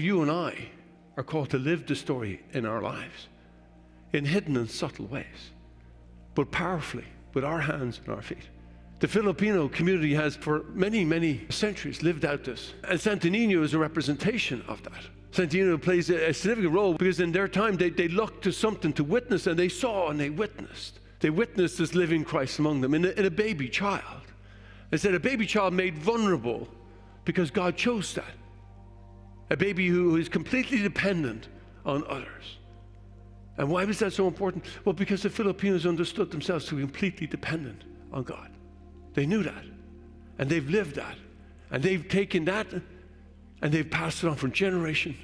You and I are called to live the story in our lives in hidden and subtle ways, but powerfully with our hands and our feet. The Filipino community has for many, many centuries lived out this. And Santo Niño is a representation of that. Santo Niño plays a significant role because in their time they looked to something to witness, and they saw and they witnessed. They witnessed this living Christ among them in a baby child. They said a baby child made vulnerable because God chose that. A baby who is completely dependent on others. And why was that so important? Well, because the Filipinos understood themselves to be completely dependent on God. They knew that. And they've lived that. And they've taken that and they've passed it on from generation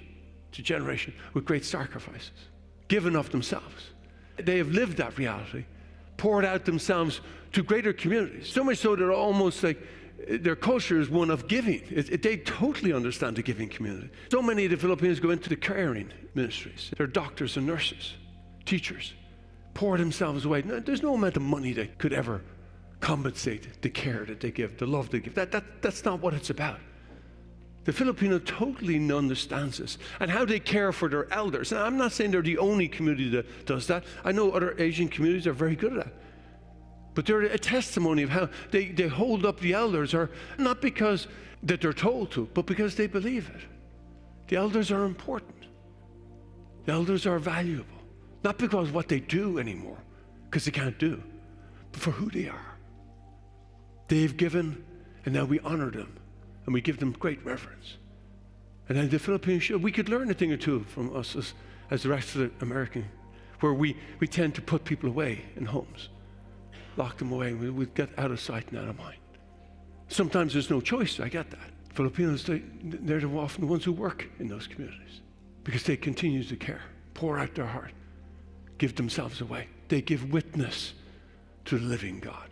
to generation with great sacrifices, given of themselves. They have lived that reality, poured out themselves to greater communities. So much so that almost like their culture is one of giving. They totally understand the giving community. So many of the Filipinos go into the caring ministries. They're doctors and nurses, teachers, pour themselves away. No, there's no amount of money that could ever compensate the care that they give, the love they give. That's not what it's about. The Filipino totally understands this and how they care for their elders. And I'm not saying they're the only community that does that. I know other Asian communities are very good at that. But they're a testimony of how they hold up the elders, or not because that they're told to, but because they believe it. The elders are important. The elders are valuable. Not because of what they do anymore, because they can't do, but for who they are. They've given, and now we honor them, and we give them great reverence. And then the Filipinos should. We could learn a thing or two from us as the rest of the American, where we tend to put people away in homes. Lock them away. We get out of sight and out of mind. Sometimes there's no choice. I get that. Filipinos, they're often the ones who work in those communities because they continue to care, pour out their heart, give themselves away. They give witness to the living God.